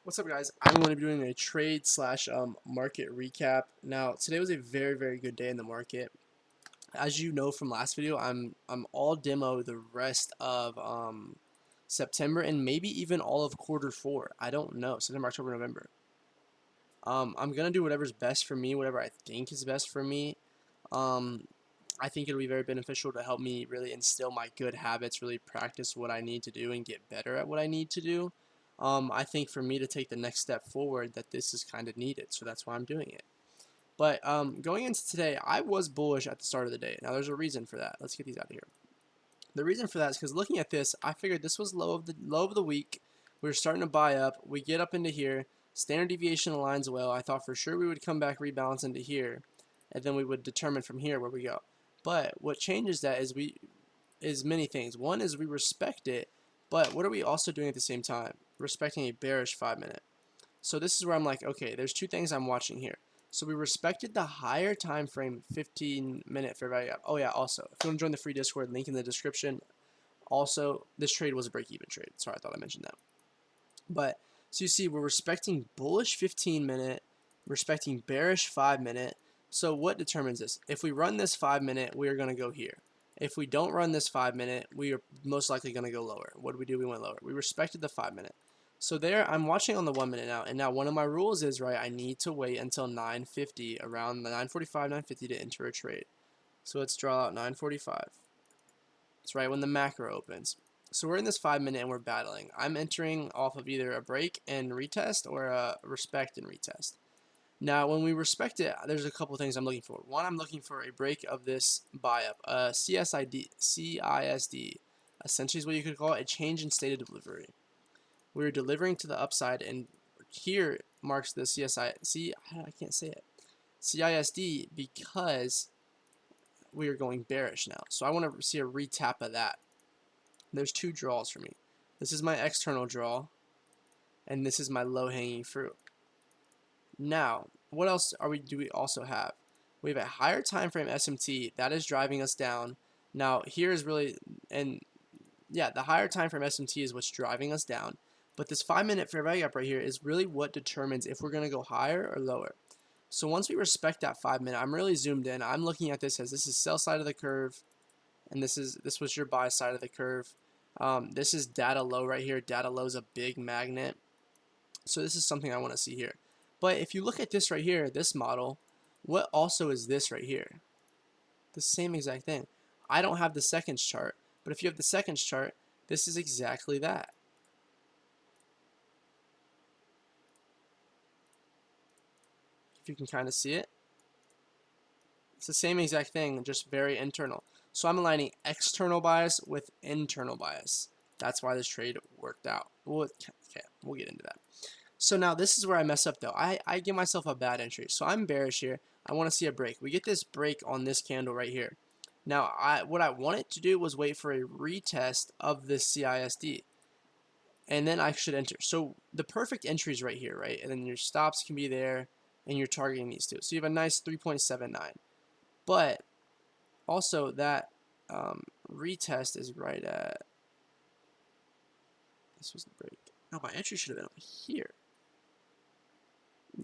What's up, guys? I'm going to be doing a trade slash market recap. Now, today was a very good day in the market. As you know from last video, I'm all demo the rest of September and maybe even all of quarter 4. I don't know. September, October, November. I'm gonna do whatever's best for me, whatever I think is best for me. Um, I think it'll be very beneficial to help me really instill my good habits, really practice what I need to do and get better at what I need to do. I think for me to take the next step forward that this is kind of needed, so that's why I'm doing it. But going into today, I was bullish at the start of the day. Now there's a reason for that. Let's get these out of here. The reason for that is because looking at this, I figured this was low of the week. We were starting to buy up. We get up into here. Standard deviation aligns well. I thought for sure we would come back, rebalance into here, and then we would determine from here where we go. But what changes that is many things. One is we respect it, but what are we also doing at the same time? Respecting a bearish 5-minute. So this is where I'm like, okay, there's two things I'm watching here. So we respected the higher time frame 15-minute fair value gap. Oh yeah, also, if you want to join the free Discord, link in the description. Also, this trade was a break-even trade. Sorry, I thought I mentioned that. But so you see, we're respecting bullish 15-minute, respecting bearish 5-minute. So what determines this? If we run this 5-minute, we are going to go here. If we don't run this 5-minute, we are most likely going to go lower. What do? We went lower. We respected the 5-minute. So there, I'm watching on the 1-minute now, and now one of my rules is, right, I need to wait until 9:50, around the 9:45, 9:50 to enter a trade. So let's draw out 9:45. It's right when the macro opens. So we're in this 5-minute and we're battling. I'm entering off of either a break and retest or a respect and retest. Now, when we respect it, there's a couple things I'm looking for. One, I'm looking for a break of this buy up, CISD, essentially is what you could call it, a change in state of delivery. We're delivering to the upside, and here marks the I can't say it, CISD, because we are going bearish now. So I want to see a retap of that. There's two draws for me. This is my external draw, and this is my low-hanging fruit. Now, what else do we also have? We have a higher time frame SMT that is driving us down. Now, here is really, and yeah, the higher time frame SMT is what's driving us down. But this 5-minute fair value gap right here is really what determines if we're going to go higher or lower. So once we respect that 5-minute, I'm really zoomed in. I'm looking at this as this is sell side of the curve, and this was your buy side of the curve. This is data low right here. Data low is a big magnet. So this is something I want to see here. But if you look at this right here, this model, what also is this right here? The same exact thing. I don't have the seconds chart, but if you have the seconds chart, this is exactly that. If you can kind of see it. It's the same exact thing, just very internal. So I'm aligning external bias with internal bias. That's why this trade worked out. Okay, we'll get into that. So now this is where I mess up though. I give myself a bad entry. So I'm bearish here. I want to see a break. We get this break on this candle right here. Now what I wanted to do was wait for a retest of this CISD. And then I should enter. So the perfect entry is right here, right? And then your stops can be there and you're targeting these two. So you have a nice 3.79. But also that retest is right at, this was the break. No, my entry should have been up here.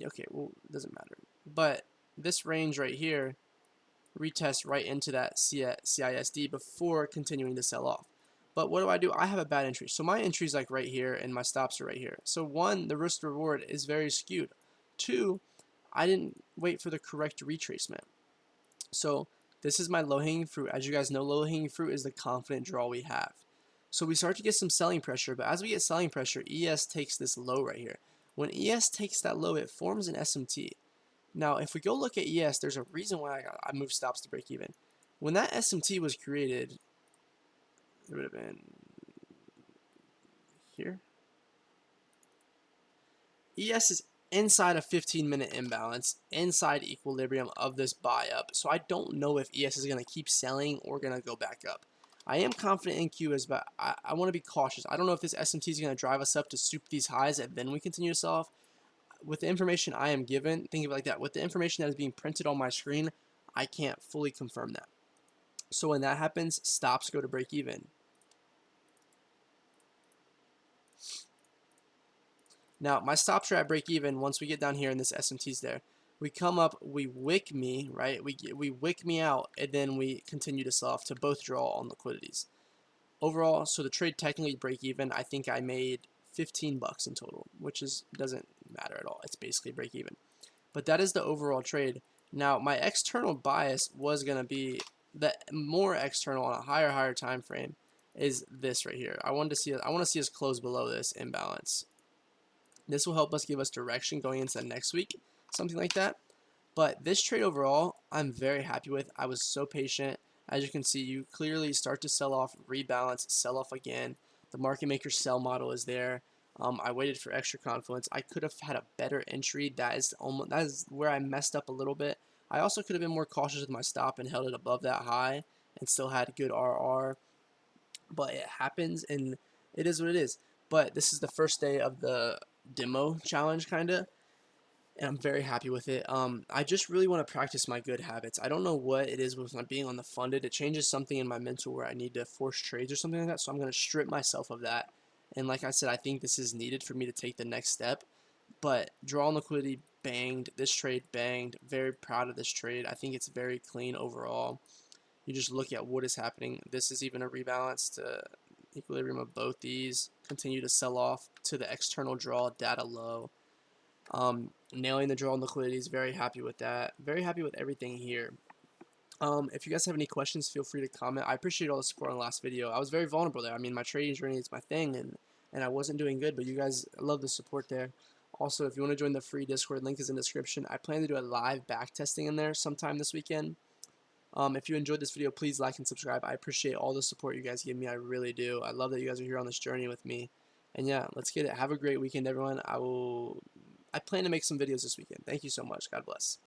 Okay, well, it doesn't matter. But this range right here retest right into that CISD before continuing to sell off. But what do? I have a bad entry. So my entry is like right here and my stops are right here. So one, the risk reward is very skewed. Two, I didn't wait for the correct retracement. So this is my low-hanging fruit. As you guys know, low-hanging fruit is the confident draw we have. So we start to get some selling pressure, but as we get selling pressure, ES takes this low right here. When ES takes that low, it forms an SMT. Now, if we go look at ES, there's a reason why I moved stops to break even. When that SMT was created, it would have been here. ES is inside a 15-minute imbalance, inside equilibrium of this buy up. So I don't know if ES is going to keep selling or going to go back up. I am confident in QS, but I want to be cautious. I don't know if this SMT is going to drive us up to soup these highs and then we continue to sell off. With the information I am given, think of it like that. With the information that is being printed on my screen, I can't fully confirm that. So when that happens, stops go to break even. Now my stops are at break even. Once we get down here and this SMT's there, we come up, we wick me, right? We wick me out, and then we continue to sell off to both draw on liquidities. Overall, so the trade technically break even. I think I made 15 bucks in total, which doesn't matter at all. It's basically break even. But that is the overall trade. Now my external bias was gonna be the more external on a higher time frame is this right here. I want to see us close below this imbalance. This will help us give us direction going into next week, something like that. But this trade overall, I'm very happy with. I was so patient. As you can see, you clearly start to sell off, rebalance, sell off again. The market maker sell model is there. I waited for extra confluence. I could have had a better entry. That is where I messed up a little bit. I also could have been more cautious with my stop and held it above that high and still had good RR. But it happens, and it is what it is. But this is the first day of the demo challenge, kind of, and I'm very happy with it. I just really want to practice my good habits. I don't know what it is with my being on the funded. It changes something in my mental where I need to force trades or something like that. So I'm going to strip myself of that. And like I said, I think this is needed for me to take the next step. But draw on liquidity banged. This trade banged. Very proud of this trade. I think it's very clean overall. You just look at what is happening. This is even a rebalance to equilibrium of both these. Continue to sell off to the external draw data low. Nailing the draw on liquidities, very happy with that. Very happy with everything here. If you guys have any questions, feel free to comment. I appreciate all the support on the last video. I was very vulnerable there. I mean, my trading journey is my thing, and I wasn't doing good, but you guys love the support there. Also, if you want to join the free Discord, link is in the description. I plan to do a live back testing in there sometime this weekend. If you enjoyed this video, please like and subscribe. I appreciate all the support you guys give me. I really do. I love that you guys are here on this journey with me. And yeah, let's get it. Have a great weekend, everyone. I plan to make some videos this weekend. Thank you so much. God bless.